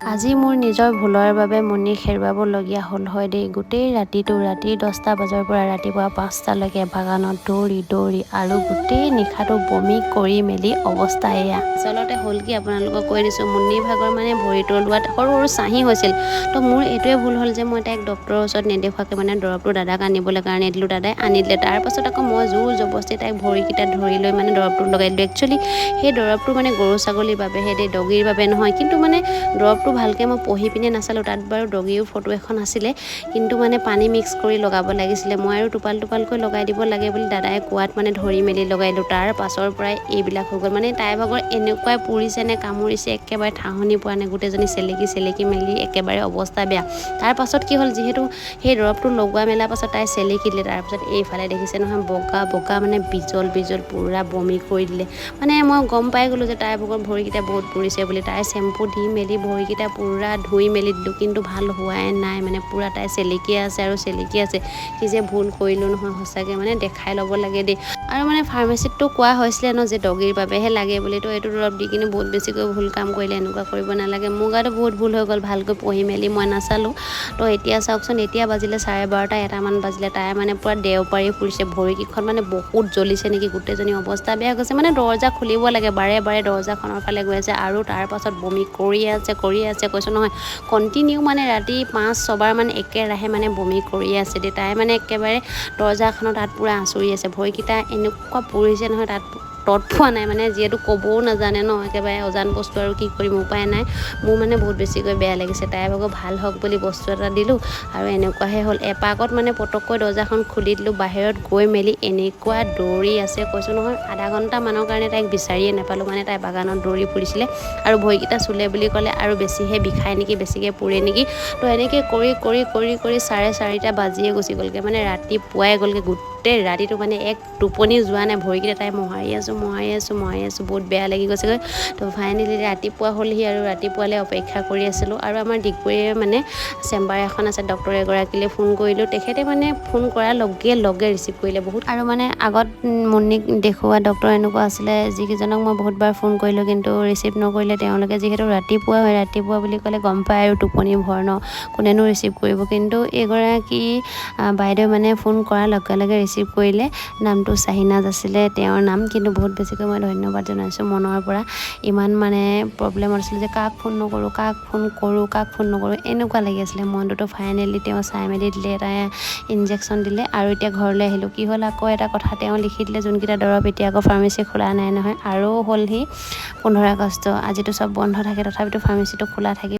আজি মোৰ নিজৰ ভুলৰ বাবে মুন্নিক হেৰুৱাবলগীয়া হ'ল হয় দেই। গোটেই ৰাতি 10টা বজাৰ পৰা ৰাতিপুৱা 5টালৈকে বাগানত দৌৰি আৰু গোটেই নিশাটো বমি কৰি মেলি অৱস্থা এয়া। আচলতে হ'ল কি আপোনালোকক কৈ দিছোঁ, মুন্নিৰ ভাগৰ মানে ভৰি তলুৱাত সৰু চাহী হৈছিল। তো মোৰ এইটোৱে ভুল হ'ল যে মই তাইক ডক্টৰৰ ওচৰত নেদেখুৱাকৈ মানে দৰৱটো দাদাক আনিবলৈ কাৰণে দিলোঁ। দাদাই আনি দিলে। তাৰপাছত আকৌ মই জোৰ জবস্তি তাইক ভৰিকেইটা ধৰি লৈ মানে দৰৱটো লগাই দিলোঁ। একচুৱেলি সেই দৰৱটো মানে গৰু ছাগলীৰ বাবেহে দেই, ডগীৰ বাবে নহয়। কিন্তু মানে দৰৱটো ভালকৈ মই পঢ়ি পিনে নাচালোঁ। তাত বাৰু ডগীও ফটো এখন আছিলে, কিন্তু মানে পানী মিক্স কৰি লগাব লাগিছিলে। মই আৰু টোপালকৈ লগাই দিব লাগে বুলি দাদাই কোৱাত মানে ধৰি মেলি লগাই দিলোঁ। তাৰ পাছৰ পৰাই এইবিলাক হৈ গ'ল। মানে তাইৰ ভাগৰ এনেকুৱাই পুৰিছে নে কামুৰিছে, একেবাৰে ঠাহনি পোৱা নাই। গোটেইজনী চেলেকি মেলি একেবাৰে অৱস্থা বেয়া। তাৰ পাছত কি হ'ল, যিহেতু সেই দৰৱটো লগোৱা মেলাৰ পাছত তাই চেলেকি দিলে। তাৰপাছত এইফালে দেখিছে নহয় বগা মানে বিজল পূৰা বমি কৰি দিলে। মানে মই গম পাই গ'লোঁ যে তাইৰ ভাগৰ ভৰিকেইটা বহুত পুৰিছে বুলি। তাই চেম্পু দি মেলি ভৰিকেইটা পূৰা ধুই মেলি দিলোঁ, কিন্তু ভাল হোৱাই নাই। মানে পূৰা তাই চেলেকি আছে। কি যে ভুল কৰিলোঁ নহয়, সঁচাকৈ মানে দেখাই ল'ব লাগে দেই। আৰু মানে ফাৰ্মাচীততো কোৱা হৈছিলে ন যে ডগীৰ বাবেহে লাগে বুলি। তো এইটো দৰৱ দি কিনে বহুত বেছিকৈ ভুল কাম কৰিলে। এনেকুৱা কৰিব নালাগে। মোৰ গাতো বহুত ভুল হৈ গ'ল, ভালকৈ পঢ়ি মেলি মই নাচালোঁ। তো এতিয়া চাওকচোন, এতিয়া বাজিলে 12:30 1টামান বাজিলে। তাই মানে পূৰা দেওপাৰি ফুৰিছে। ভৰিকেইখন মানে বহুত জ্বলিছে নেকি, গোটেইজনী অৱস্থা বেয়া গৈছে। মানে দৰজা খুলিব লাগে, বাৰে দৰজাখনৰ ফালে গৈ আছে আৰু তাৰ পাছত বমি কৰি আছে কৈছোঁ নহয়। কণ্টিনিউ মানে ৰাতি 5-6বাৰ মানে একেৰাহে মানে বমি কৰি আছে দেই। তাই মানে একেবাৰে দৰজাখনৰ তাত পূৰা আঁচুৰি আছে। ভৰিকেইটা এনেকুৱা পুৰিছে নহয়, তাত তত পোৱা নাই। মানে যিহেতু ক'বও নাজানে ন, একেবাৰে অজান বস্তু আৰু কি কৰিম, উপায় নাই। মোৰ মানে বহুত বেছিকৈ বেয়া লাগিছে। তাইৰ ভাগৰ ভাল হওক বুলি বস্তু এটা দিলোঁ আৰু এনেকুৱাহে হ'ল। এপাকত মানে পটককৈ দৰজাখন খুলি দিলোঁ। বাহিৰত গৈ মেলি এনেকুৱা দৌৰি আছে কৈছোঁ নহয়। আধা ঘণ্টামানৰ কাৰণে তাইক বিচাৰিয়ে নাপালোঁ। মানে তাই বাগানত দৌৰি ফুৰিছিলে আৰু ভৰিকেইটা চুলে বুলি ক'লে আৰু বেছিহে বিষায় নেকি, বেছিকৈ পুৰে নেকি। তো এনেকৈ কৰি 4:30 বাজিয়ে গুচি গ'লগৈ। মানে ৰাতিপুৱাই গ'লগৈ। গোটেই ৰাতিটো মানে এক টোপনি যোৱা নাই। ভৰিকেইটা তাই মোহাৰি আছোঁ। বহুত বেয়া লাগি গৈছেগৈ। তো ফাইনেলি ৰাতিপুৱা হ'লহি আৰু ৰাতিপুৱালৈ অপেক্ষা কৰি আছিলোঁ। আৰু আমাৰ ডিগবৈয়ে মানে চেম্বাৰ এখন আছে, ডক্টৰ এগৰাকীলৈ ফোন কৰিলোঁ। তেখেতে মানে ফোন কৰাৰ লগে ৰিচিভ কৰিলে। বহুত আৰু মানে আগত মুন্নিক দেখুওৱা ডক্টৰ এনেকুৱা আছিলে, যিকেইজনক মই বহুতবাৰ ফোন কৰিলোঁ কিন্তু ৰিচিভ নকৰিলে। তেওঁলোকে যিহেতু ৰাতিপুৱা বুলি ক'লে গম পায় আৰু টোপনি ভৰ ন, কোনেনো ৰিচিভ কৰিব। কিন্তু এগৰাকী বাইদেউ মানে ফোন কৰাৰ লগে ৰিচিভ কৰিলে। নামটো চাহিনাজ আছিলে তেওঁৰ নাম। কিন্তু বহুত বেছিকৈ মই ধন্যবাদ জনাইছোঁ মনৰ পৰা। ইমান মানে প্ৰব্লেমত আছিলে যে কাক ফোন নকৰোঁ এনেকুৱা লাগি আছিলে মনটোতো। ফাইনেলি তেওঁ চাই মেলি দিলে, এটা ইনজেকশ্যন দিলে আৰু এতিয়া ঘৰলৈ আহিলোঁ। কি হ'ল, আকৌ এটা কথা তেওঁ লিখি দিলে যোনকেইটা দৰৱ। এতিয়া আকৌ ফাৰ্মাচী খোলা নাই নহয়, আৰু হ'লহি 15 আগষ্ট। আজিতো চব বন্ধ থাকে, তথাপিতো ফাৰ্মাচীটো খোলা থাকে।